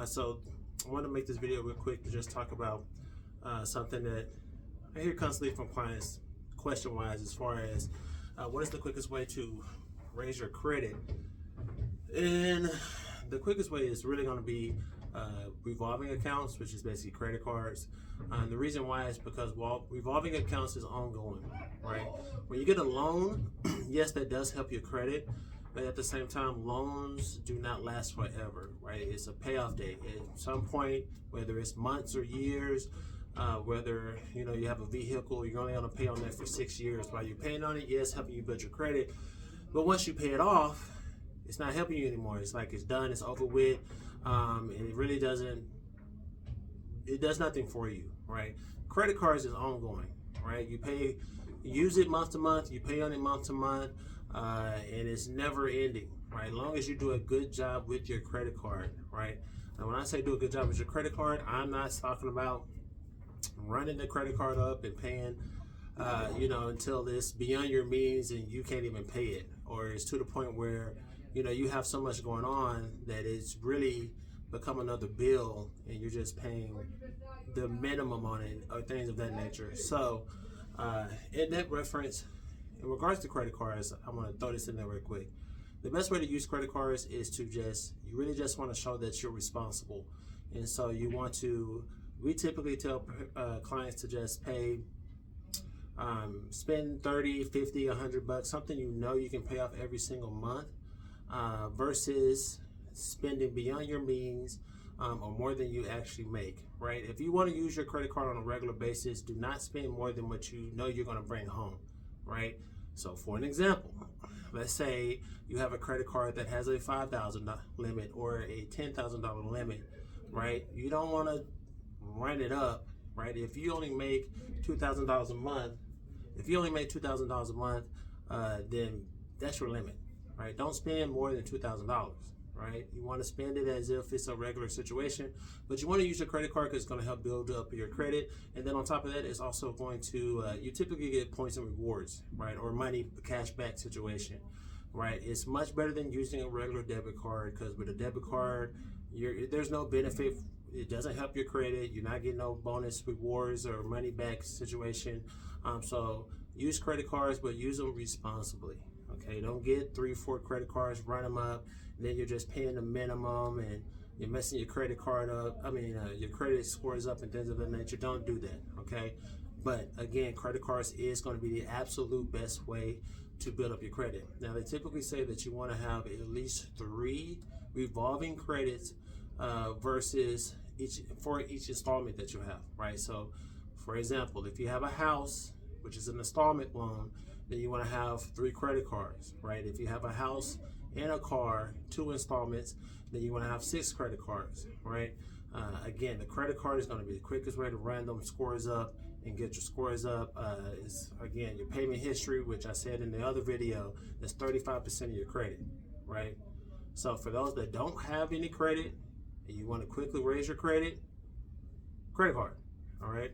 So I want to make this video real quick to just talk about something that I hear constantly from clients question-wise, as far as what is the quickest way to raise your credit. And the quickest way is really going to be revolving accounts, which is basically credit cards. The reason why is because revolving accounts is ongoing, right? When you get a loan, yes, that does help your credit, but at the same time, loans do not last forever, right? It's a payoff date. At some point, whether it's months or years, whether you have a vehicle, you're only going to pay on that for 6 years. While you're paying on it, yes, helping you build your credit, but once you pay it off, it's not helping you anymore. It's like it's done, it's over with, and it really doesn't. It does nothing for you, right? Credit cards is ongoing, right? You use it month to month, you pay on it month to month, and it's never ending, right? As long as you do a good job with your credit card, right? And when I say do a good job with your credit card, I'm not talking about running the credit card up and paying, until it's beyond your means and you can't even pay it, or it's to the point where you have so much going on that it's really become another bill and you're just paying the minimum on it or things of that nature. So in that reference, in regards to credit cards, I'm going to throw this in there real quick. The best way to use credit cards is to you really just want to show that you're responsible. And so we typically tell clients to just pay, spend 30, 50, $100, something you can pay off every single month, versus spending beyond your means, or more than you actually make, right? If you want to use your credit card on a regular basis, do not spend more than what you know you're going to bring home, right? So for an example, let's say you have a credit card that has a $5,000 limit or a $10,000 limit, right? You don't want to run it up, right? If you only make $2,000 a month, then that's your limit, right? Don't spend more than $2,000, right? You want to spend it as if it's a regular situation, but you want to use your credit card because it's going to help build up your credit. And then on top of that, it's also going to, you typically get points and rewards, right? Or money, cash back situation, right? It's much better than using a regular debit card, because with a debit card, there's no benefit. It doesn't help your credit. You're not getting no bonus rewards or money back situation. So use credit cards, but use them responsibly. Okay, don't get 3 or 4 credit cards, run them up, and then you're just paying the minimum and you're messing your credit card up. Your credit scores up and things of that nature. Don't do that, okay? But again, credit cards is going to be the absolute best way to build up your credit. Now, they typically say that you want to have at least 3 revolving credits versus each installment that you have, right? So, for example, if you have a house, which is an installment loan, then you want to have 3 credit cards, right? If you have a house and a car, 2 installments, then you want to have 6 credit cards, right? Again, the credit card is going to be the quickest way to run them scores up and get your scores up. Again, your payment history, which I said in the other video, that's 35% of your credit, right? So for those that don't have any credit and you want to quickly raise your credit card, all right?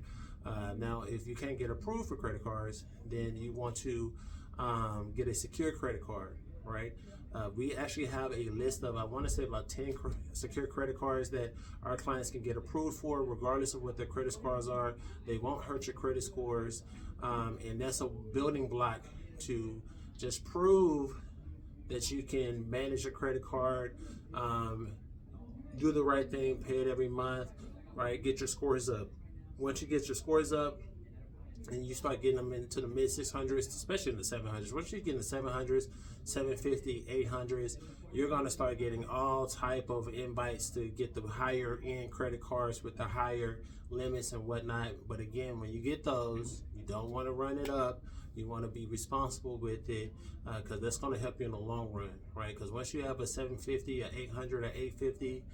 Now, if you can't get approved for credit cards, then you want to get a secure credit card, right? We actually have a list of, I want to say, about 10 secure credit cards that our clients can get approved for, regardless of what their credit scores are. They won't hurt your credit scores, and that's a building block to just prove that you can manage your credit card, do the right thing, pay it every month, right? Get your scores up. Once you get your scores up and you start getting them into the mid 600s, especially in the 700s, once you get in the 700s, 750, 800s, you're going to start getting all type of invites to get the higher end credit cards with the higher limits and whatnot. But again, when you get those, you don't want to run it up. You want to be responsible with it, because that's going to help you in the long run, right? Because once you have a 750, a 800, a 850,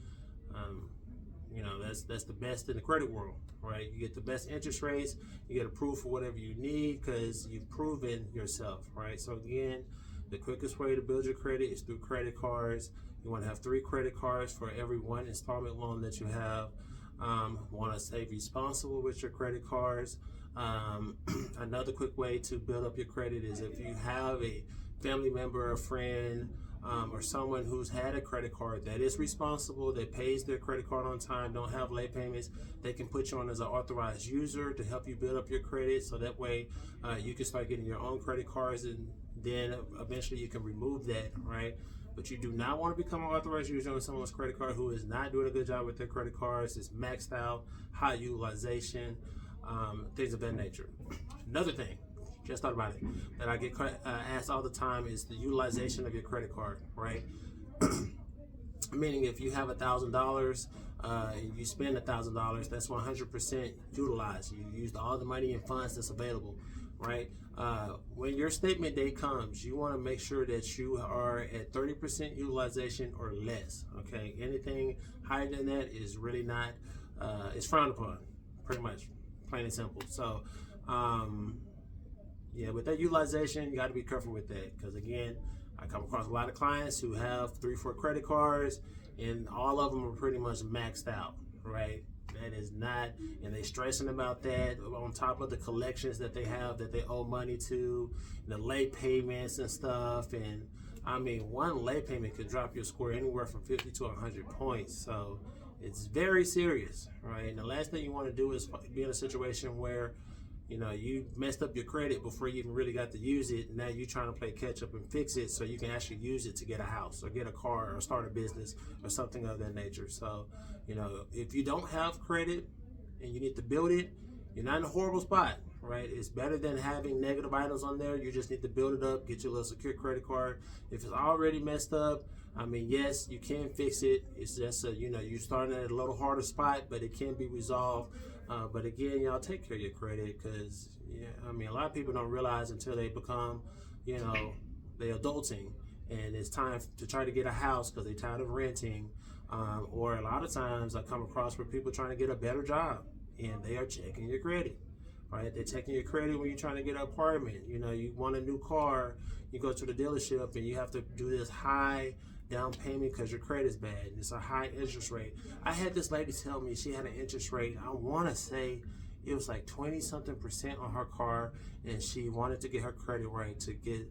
that's the best in the credit world, right? You get the best interest rates, you get approved for whatever you need because you've proven yourself, right? So again, the quickest way to build your credit is through credit cards. You want to have 3 credit cards for every 1 installment loan that you have. Want to stay responsible with your credit cards. Another quick way to build up your credit is if you have a family member, a friend, or someone who's had a credit card that is responsible, that pays their credit card on time, don't have late payments, they can put you on as an authorized user to help you build up your credit, so that way you can start getting your own credit cards, and then eventually you can remove that, right? But you do not want to become an authorized user on someone's credit card who is not doing a good job with their credit cards, is maxed out, high utilization, things of that nature. Another thing, just thought about it, that I get asked all the time is the utilization of your credit card, right? Meaning if you have $1,000 and you spend $1,000, that's 100% utilized. You used all the money and funds that's available, right? When your statement date comes, you want to make sure that you are at 30% utilization or less, okay? Anything higher than that is really not, it's frowned upon, pretty much, plain and simple. So, yeah, with that utilization, you got to be careful with that, because again, I come across a lot of clients who have 3-4 credit cards, and all of them are pretty much maxed out, right? That is not, and they stressing about that on top of the collections that they have that they owe money to, the late payments and stuff. And I mean, one late payment could drop your score anywhere from 50 to 100 points. So it's very serious, right? And the last thing you want to do is be in a situation where, you know, you messed up your credit before you even really got to use it. Now you're trying to play catch up and fix it so you can actually use it to get a house or get a car or start a business or something of that nature. So, you know, if you don't have credit and you need to build it, you're not in a horrible spot, right? It's better than having negative items on there. You just need to build it up, get your little secure credit card. If it's already messed up, I mean, yes, you can fix it. It's just, you know, you're starting at a little harder spot, but it can be resolved. But again, y'all take care of your credit, because, yeah, I mean, a lot of people don't realize until they become, you know, they're adulting, and it's time to try to get a house because they're tired of renting. Or a lot of times I come across where people trying to get a better job, and they are checking your credit, right? They're checking your credit when you're trying to get an apartment. You know, you want a new car, you go to the dealership and you have to do this high down payment because your credit's bad and it's a high interest rate. I had this lady tell me she had an interest rate, I want to say it was like 20-something% on her car, and she wanted to get her credit right to get,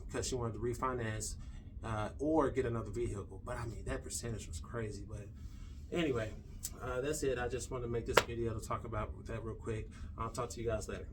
because she wanted to refinance or get another vehicle. But I mean, that percentage was crazy. But anyway, that's it. I just wanted to make this video to talk about that real quick. I'll talk to you guys later.